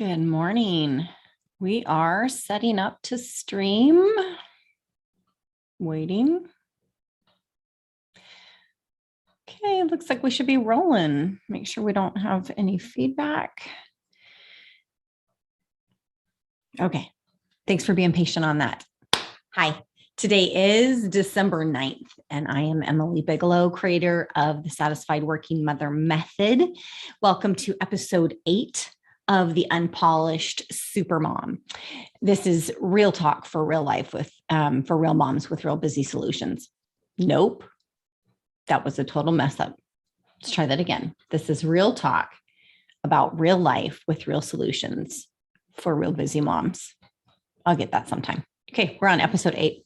Good morning. We are setting up to stream. Waiting. Okay, looks like we should be rolling. Make sure we don't have any feedback. Okay, thanks for being patient on that. Hi, today is December 9th, and I am Emily Bigelow, creator of the Satisfied Working Mother Method. Welcome to episode 8 of the Unpolished Supermom. This is real talk for real life with for real moms with real busy solutions. Nope, that was a total mess up. Let's try that again. This is real talk about real life with real solutions for real busy moms. I'll get that sometime. Okay, we're on episode 8.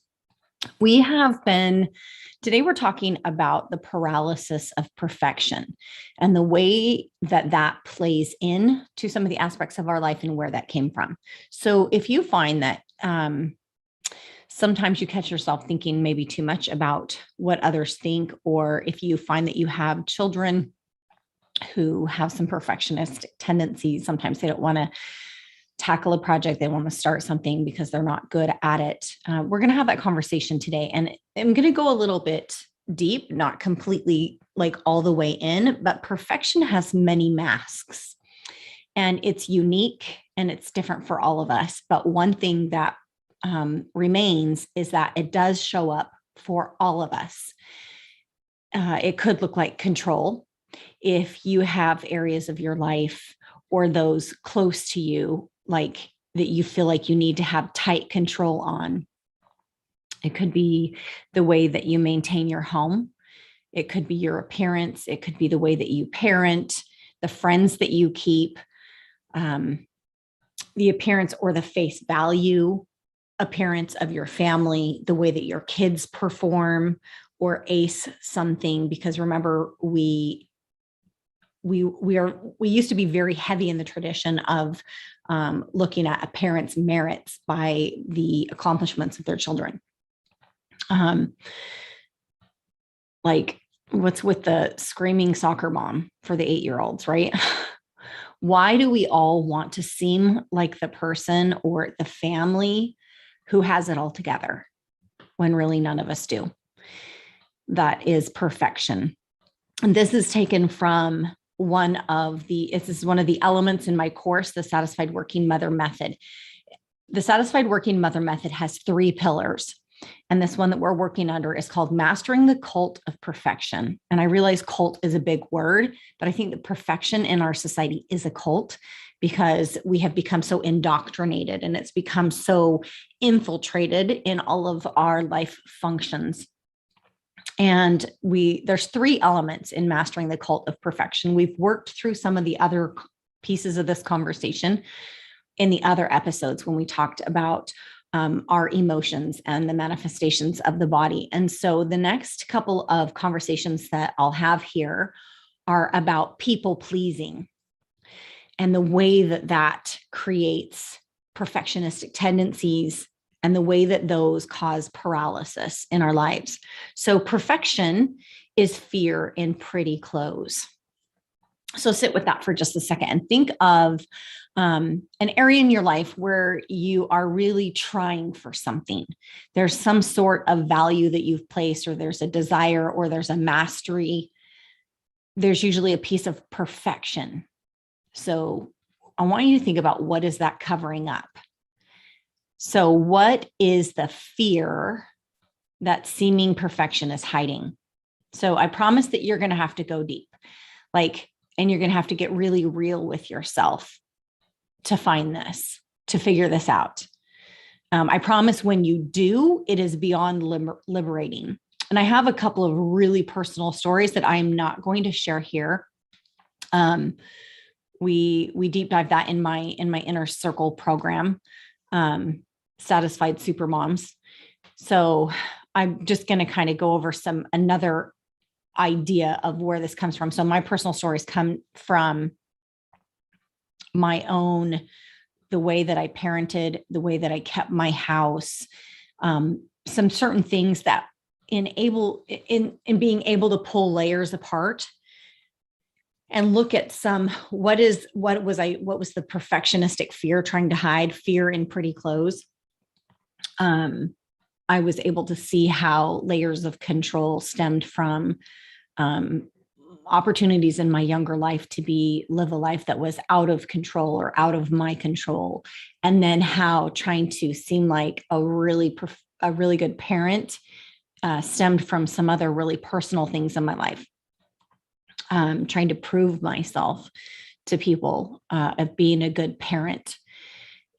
Today we're talking about the paralysis of perfection and the way that that plays in to some of the aspects of our life and where that came from. So if you find that sometimes you catch yourself thinking maybe too much about what others think, or if you find that you have children who have some perfectionist tendencies, sometimes they don't want to tackle a project, they want to start something because they're not good at it. We're going to have that conversation today. And I'm going to go a little bit deep, not completely like all the way in, but perfection has many masks and it's unique and it's different for all of us. But one thing that remains is that it does show up for all of us. It could look like control. If you have areas of your life or those close to you, like that you feel like you need to have tight control on. It could be the way that you maintain your home. It could be your appearance. It could be the way that you parent, the friends that you keep, the appearance or the face value appearance of your family, the way that your kids perform or ace something. Because remember, we used to be very heavy in the tradition of looking at a parent's merits by the accomplishments of their children. Like what's with the screaming soccer mom for the 8-year-olds, right? Why do we all want to seem like the person or the family who has it all together when really none of us do? That is perfection. And this is taken from this is one of the elements in my course, the Satisfied Working Mother Method. The Satisfied Working Mother Method has 3 pillars. And this one that we're working under is called Mastering the Cult of Perfection. And I realize cult is a big word, but I think that perfection in our society is a cult because we have become so indoctrinated and it's become so infiltrated in all of our life functions. And there's 3 elements in mastering the cult of perfection. We've worked through some of the other pieces of this conversation in the other episodes when we talked about our emotions and the manifestations of the body. And so the next couple of conversations that I'll have here are about people pleasing and the way that that creates perfectionistic tendencies and the way that those cause paralysis in our lives. So perfection is fear in pretty clothes. So sit with that for just a second and think of an area in your life where you are really trying for something. There's some sort of value that you've placed, or there's a desire, or there's a mastery. There's usually a piece of perfection. So I want you to think about, what is that covering up? So what is the fear that seeming perfection is hiding? So I promise that you're going to have to go deep, and you're going to have to get really real with yourself to find this, to figure this out. I promise when you do, it is beyond liberating. And I have a couple of really personal stories that I'm not going to share here. We deep dive that in my inner circle program. Satisfied Supermoms. So I'm just going to kind of go over another idea of where this comes from. So my personal stories come from my own, the way that I parented, the way that I kept my house, some certain things that in being able to pull layers apart and look at what was the perfectionistic fear trying to hide? Fear in pretty clothes. I was able to see how layers of control stemmed from opportunities in my younger life to live a life that was out of control or out of my control. And then how trying to seem like a really good parent stemmed from some other really personal things in my life. Trying to prove myself to people of being a good parent.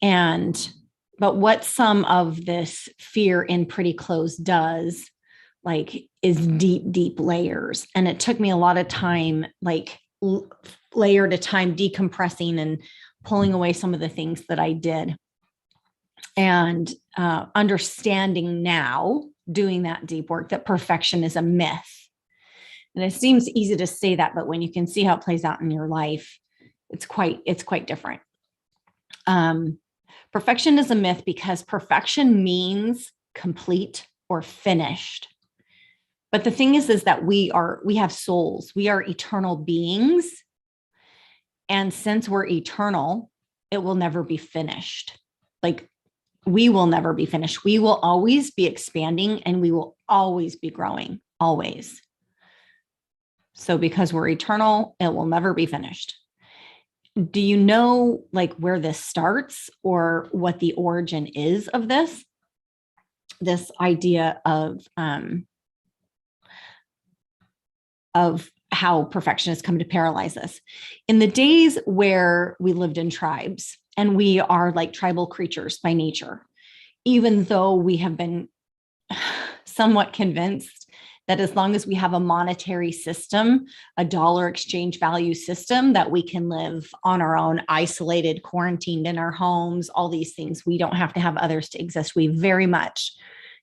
But what some of this fear in pretty clothes does, like, is deep, deep layers. And it took me a lot of time, like layer at a time, decompressing and pulling away some of the things that I did. And understanding now, doing that deep work, that perfection is a myth. And it seems easy to say that, but when you can see how it plays out in your life, it's quite different. Perfection is a myth because perfection means complete or finished. But the thing is that we have souls. We are eternal beings. And since we're eternal, it will never be finished. Like, we will never be finished. We will always be expanding and we will always be growing, always. So because we're eternal, it will never be finished. Do you know, like, where this starts or what the origin is of this idea of how perfection has come to paralyze us? In the days where we lived in tribes, and we are like tribal creatures by nature, even though we have been somewhat convinced that as long as we have a monetary system, a dollar exchange value system, that we can live on our own, isolated, quarantined in our homes, all these things. We don't have to have others to exist. We very much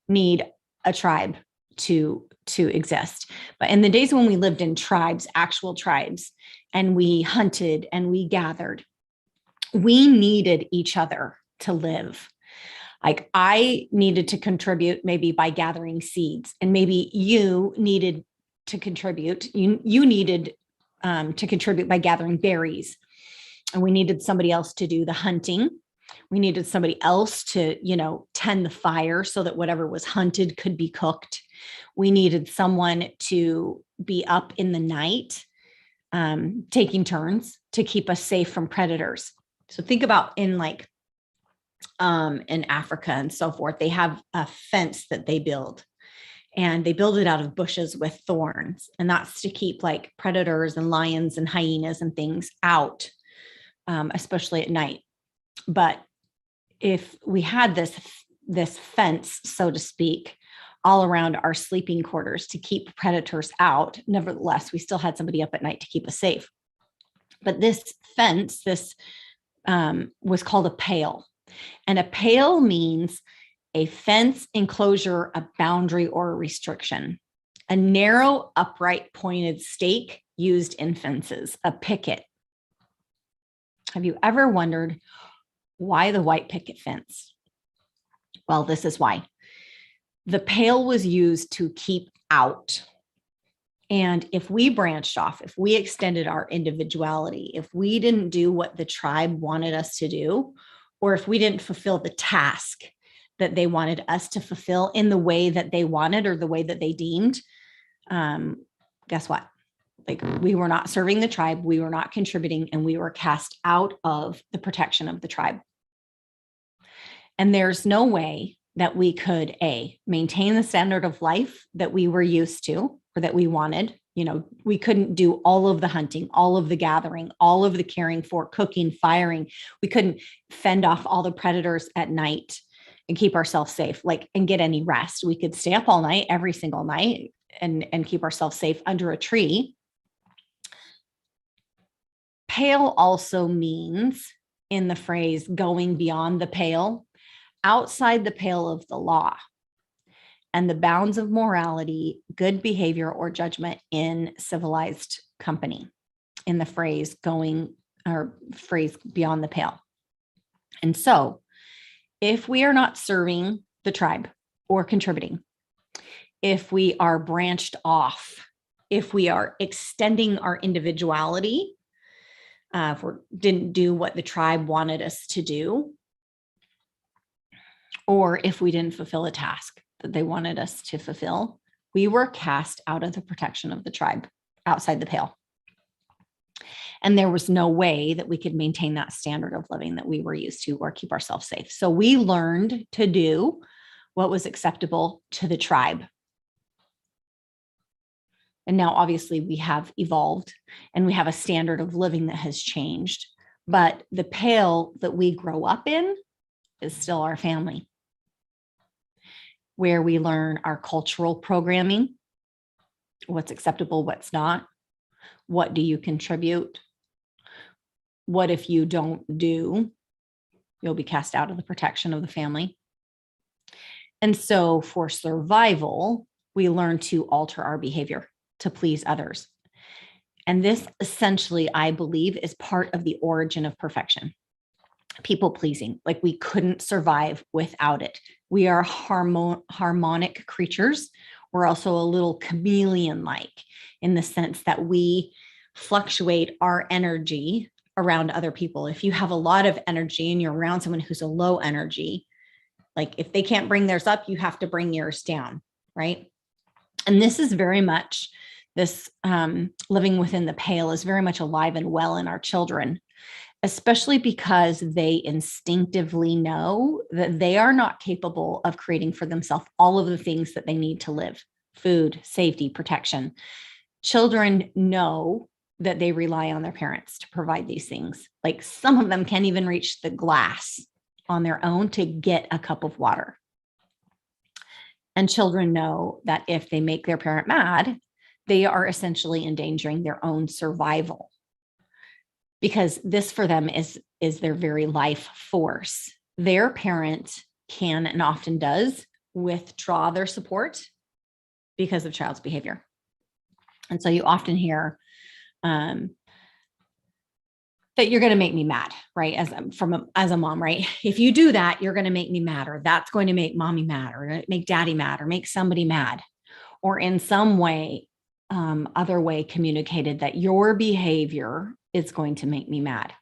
need a tribe to exist. But in the days when we lived in tribes, actual tribes, and we hunted and we gathered, we needed each other to live. Like, I needed to contribute maybe by gathering seeds, and maybe you needed to contribute. You needed to contribute by gathering berries, and we needed somebody else to do the hunting. We needed somebody else to, tend the fire so that whatever was hunted could be cooked. We needed someone to be up in the night, taking turns to keep us safe from predators. So think about in Africa and so forth, they have a fence that they build, and they build it out of bushes with thorns. And that's to keep like predators and lions and hyenas and things out, especially at night. But if we had this fence, so to speak, all around our sleeping quarters to keep predators out, nevertheless, we still had somebody up at night to keep us safe. But this fence, was called a pale. And a pale means a fence, enclosure, a boundary, or a restriction. A narrow, upright, pointed stake used in fences, a picket. Have you ever wondered why the white picket fence? Well, this is why. The pale was used to keep out. And if we branched off, if we extended our individuality, if we didn't do what the tribe wanted us to do, or if we didn't fulfill the task that they wanted us to fulfill in the way that they wanted or the way that they deemed, guess what? Like, we were not serving the tribe, we were not contributing, and we were cast out of the protection of the tribe. And there's no way that we could, maintain the standard of life that we were used to or that we wanted. We couldn't do all of the hunting, all of the gathering, all of the caring for, cooking, firing. We couldn't fend off all the predators at night and keep ourselves safe, and get any rest. We could stay up all night, every single night, and keep ourselves safe under a tree. Pale also means, in the phrase going beyond the pale, outside the pale of the law and the bounds of morality, good behavior, or judgment in civilized company, in the phrase beyond the pale. And so if we are not serving the tribe or contributing, if we are branched off if we are extending our individuality, if we didn't do what the tribe wanted us to do, or if we didn't fulfill a task that they wanted us to fulfill, we were cast out of the protection of the tribe, outside the pale. And there was no way that we could maintain that standard of living that we were used to or keep ourselves safe. So we learned to do what was acceptable to the tribe. And now, obviously, we have evolved and we have a standard of living that has changed. But the pale that we grow up in is still our family, where we learn our cultural programming, what's acceptable, what's not, what do you contribute, what if you don't do, you'll be cast out of the protection of the family. And so for survival, we learn to alter our behavior to please others. And this essentially, I believe, is part of the origin of perfection. People pleasing, like we couldn't survive without it. We are harmonic creatures. We're also a little chameleon-like in the sense that we fluctuate our energy around other people. If you have a lot of energy and you're around someone who's a low energy, like if they can't bring theirs up, you have to bring yours down, right? And this is very much this living within the pale is very much alive and well in our children, especially because they instinctively know that they are not capable of creating for themselves all of the things that they need to live: food, safety, protection. Children know that they rely on their parents to provide these things. Like some of them can't even reach the glass on their own to get a cup of water. And children know that if they make their parent mad, they are essentially endangering their own survival, because this for them is their very life force. Their parent can and often does withdraw their support because of child's behavior. And so you often hear that you're going to make me mad, right? As a mom, right? If you do that, you're going to make me mad, or that's going to make mommy mad, or make daddy mad, or make somebody mad, or in some way, other way communicated that your behavior is going to make me mad.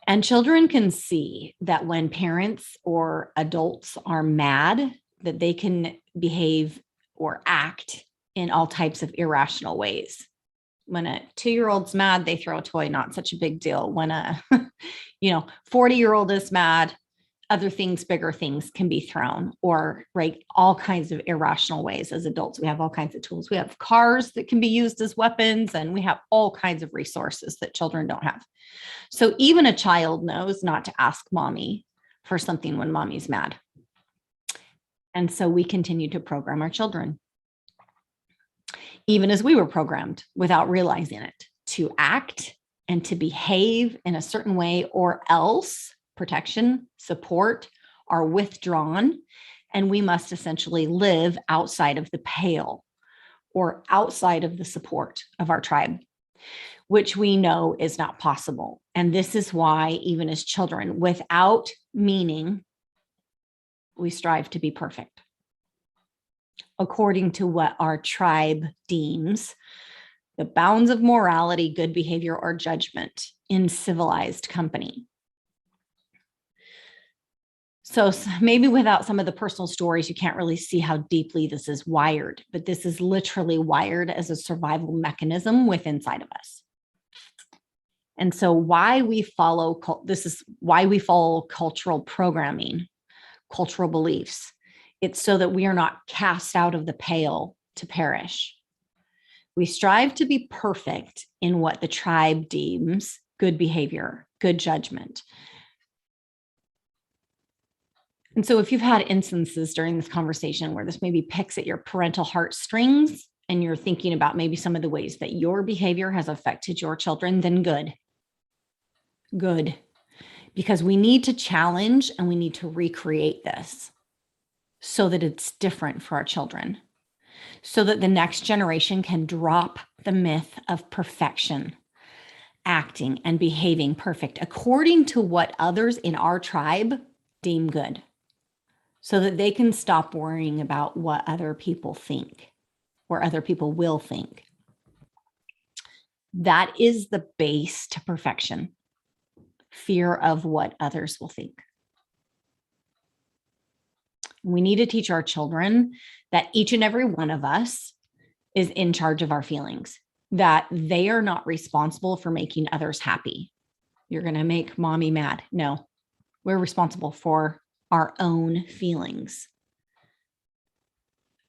And children can see that when parents or adults are mad, that they can behave or act in all types of irrational ways. When a 2-year-old's mad, they throw a toy, not such a big deal. When a 40-year-old is mad, other things, bigger things can be thrown, or right, all kinds of irrational ways. As adults, we have all kinds of tools. We have cars that can be used as weapons, and we have all kinds of resources that children don't have. So even a child knows not to ask mommy for something when mommy's mad. And so we continue to program our children, even as we were programmed without realizing it, to act and to behave in a certain way, or else protection, support are withdrawn, and we must essentially live outside of the pale or outside of the support of our tribe, which we know is not possible. And this is why, even as children, without meaning, we strive to be perfect according to what our tribe deems the bounds of morality, good behavior, or judgment in civilized company. So maybe without some of the personal stories, you can't really see how deeply this is wired, but this is literally wired as a survival mechanism within inside of us. And so this is why we follow cultural programming, cultural beliefs. It's so that we are not cast out of the pale to perish. We strive to be perfect in what the tribe deems good behavior, good judgment. And so if you've had instances during this conversation where this maybe picks at your parental heartstrings and you're thinking about maybe some of the ways that your behavior has affected your children, then good. Good. Because we need to challenge and we need to recreate this so that it's different for our children, so that the next generation can drop the myth of perfection, acting and behaving perfect according to what others in our tribe deem good, so that they can stop worrying about what other people think. or other people will think. That is the base to perfection. Fear of what others will think. We need to teach our children that each and every one of us is in charge of our feelings, that they are not responsible for making others happy. You're going to make mommy mad. No, we're responsible for our own feelings.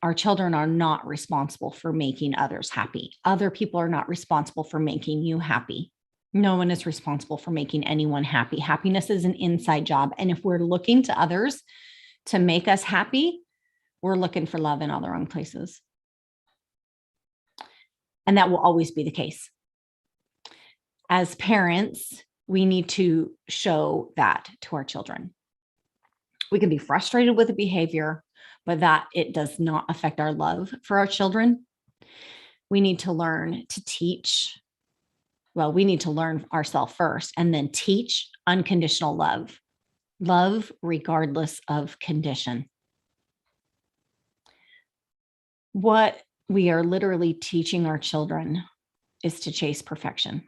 Our children are not responsible for making others happy. Other people are not responsible for making you happy. No one is responsible for making anyone happy. Happiness is an inside job. And if we're looking to others to make us happy, we're looking for love in all the wrong places. And that will always be the case. As parents, we need to show that to our children. We can be frustrated with the behavior, but that it does not affect our love for our children. We need to learn to teach. Well, we need to learn ourselves first and then teach unconditional love. Love regardless of condition. What we are literally teaching our children is to chase perfection.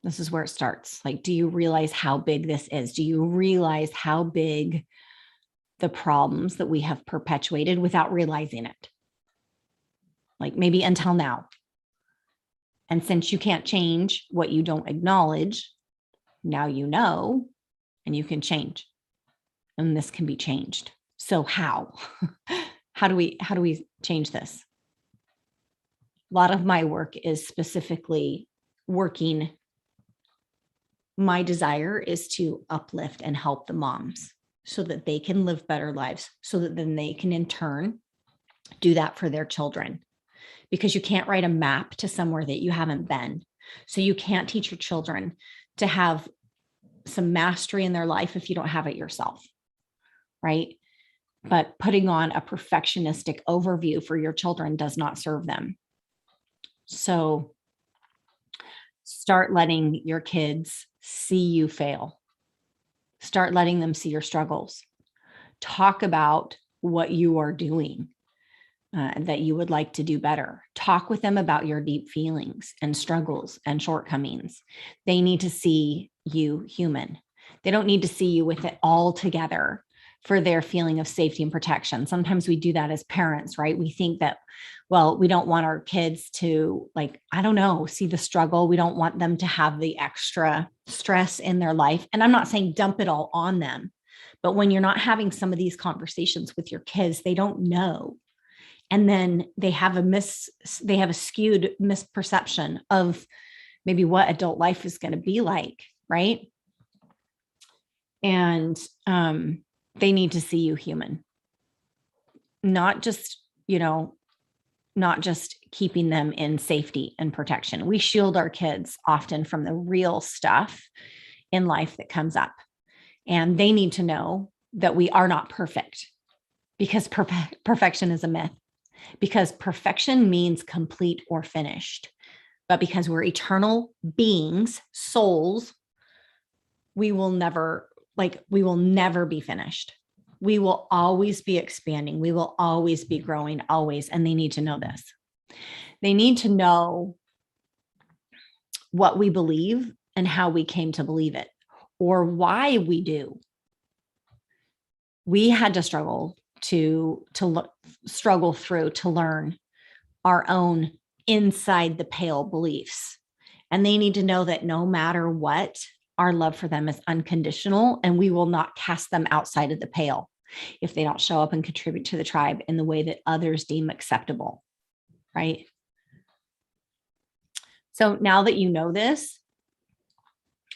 This is where it starts. Like, do you realize how big this is? Do you realize how big the problems that we have perpetuated without realizing it? Like maybe until now. And since you can't change what you don't acknowledge, now you know, and you can change. And this can be changed. So how? How do we change this? A lot of my work is specifically working. My desire is to uplift and help the moms so that they can live better lives, so that then they can in turn do that for their children. Because you can't write a map to somewhere that you haven't been. So you can't teach your children to have some mastery in their life if you don't have it yourself, right? But putting on a perfectionistic overview for your children does not serve them. So start letting your kids see you fail. Start letting them see your struggles. Talk about what you are doing that you would like to do better. Talk with them about your deep feelings and struggles and shortcomings. They need to see you human. They don't need to see you with it all together for their feeling of safety and protection. Sometimes we do that as parents, right? We think that, well, we don't want our kids to, like, I don't know, see the struggle. We don't want them to have the extra stress in their life. And I'm not saying dump it all on them, but when you're not having some of these conversations with your kids, they don't know. And then they have a skewed misperception of maybe what adult life is going to be like, right? And they need to see you human, not just keeping them in safety and protection. We shield our kids often from the real stuff in life that comes up. And they need to know that we are not perfect, because perfection is a myth. Because perfection means complete or finished. But because we're eternal beings, souls, we will never be finished. We will always be expanding. We will always be growing, always. And they need to know this. They need to know what we believe and how we came to believe it, or why we do. We had to struggle to learn our own inside the pale beliefs. And they need to know that no matter what, our love for them is unconditional, and we will not cast them outside of the pale if they don't show up and contribute to the tribe in the way that others deem acceptable, right? So now that you know this,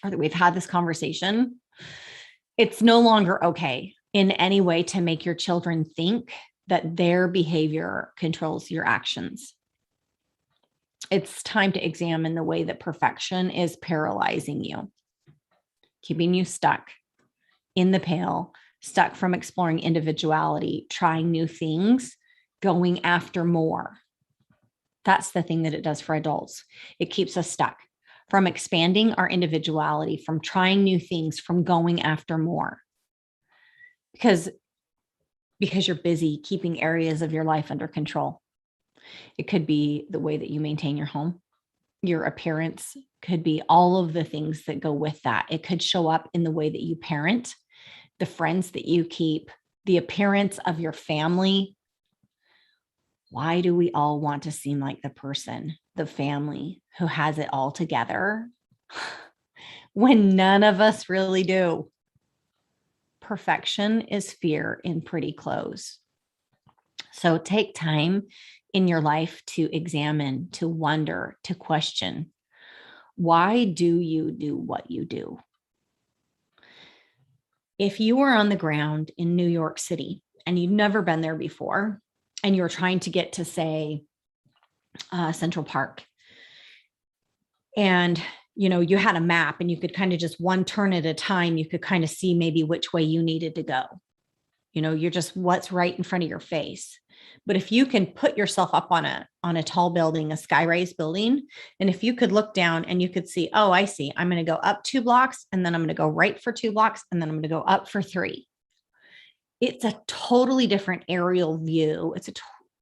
or that we've had this conversation, it's no longer okay in any way to make your children think that their behavior controls your actions. It's time to examine the way that perfection is paralyzing you, keeping you stuck in the pale, stuck from exploring individuality, trying new things, going after more. That's the thing that it does for adults. It keeps us stuck from expanding our individuality, from trying new things, from going after more. Because you're busy keeping areas of your life under control. It could be the way that you maintain your home. Your appearance could be all of the things that go with that. It could show up in the way that you parent, the friends that you keep, the appearance of your family. Why do we all want to seem like the person, the family who has it all together when none of us really do? Perfection is fear in pretty clothes. So take time in your life to examine, to wonder, to question. Why do you do what you do? If you were on the ground in New York City and you'd never been there before, and you're trying to get to, say, Central Park, and you had a map and you could kind of just one turn at a time, you could kind of see maybe which way you needed to go. You're just what's right in front of your face. But if you can put yourself up on a tall building, a sky-raised building, and if you could look down and you could see, oh, I see, I'm going to go up 2 blocks, and then I'm going to go right for 2 blocks, and then I'm going to go up for 3. It's a totally different aerial view.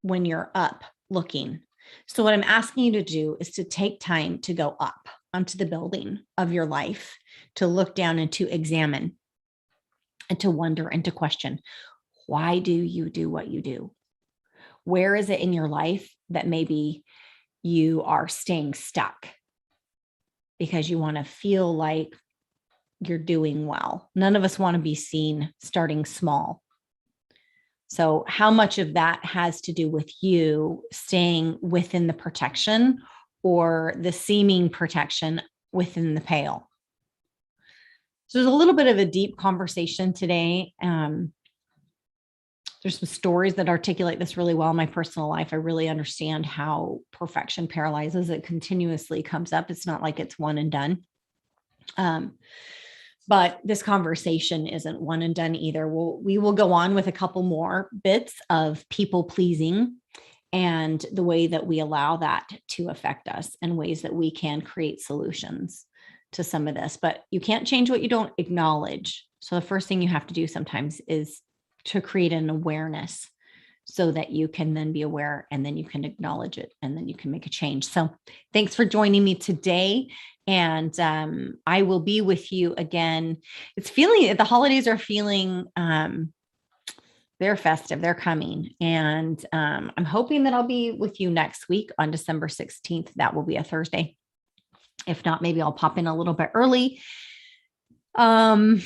When you're up looking. So what I'm asking you to do is to take time to go up onto the building of your life, to look down and to examine and to wonder and to question, why do you do what you do? Where is it in your life that maybe you are staying stuck because you want to feel like you're doing well? None of us want to be seen starting small. So how much of that has to do with you staying within the protection or the seeming protection within the pale? So there's a little bit of a deep conversation today. There's some stories that articulate this really well in my personal life. I really understand how perfection paralyzes. It continuously comes up. It's not like it's one and done. But this conversation isn't one and done either. We will go on with a couple more bits of people pleasing and the way that we allow that to affect us and ways that we can create solutions to some of this. But you can't change what you don't acknowledge. So the first thing you have to do sometimes is to create an awareness so that you can then be aware, and then you can acknowledge it, and then you can make a change. So thanks for joining me today. And I will be with you again. The holidays are feeling, they're festive, they're coming. And I'm hoping that I'll be with you next week on December 16th. That will be a Thursday. If not, maybe I'll pop in a little bit early. And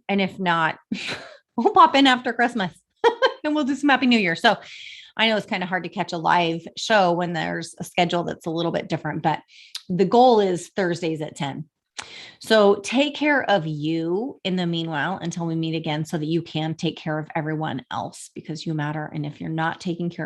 if not, we'll pop in after Christmas and we'll do some Happy New Year. So I know it's kind of hard to catch a live show when there's a schedule that's a little bit different, but the goal is Thursdays at 10. So take care of you in the meanwhile until we meet again, so that you can take care of everyone else, because you matter. And if you're not taking care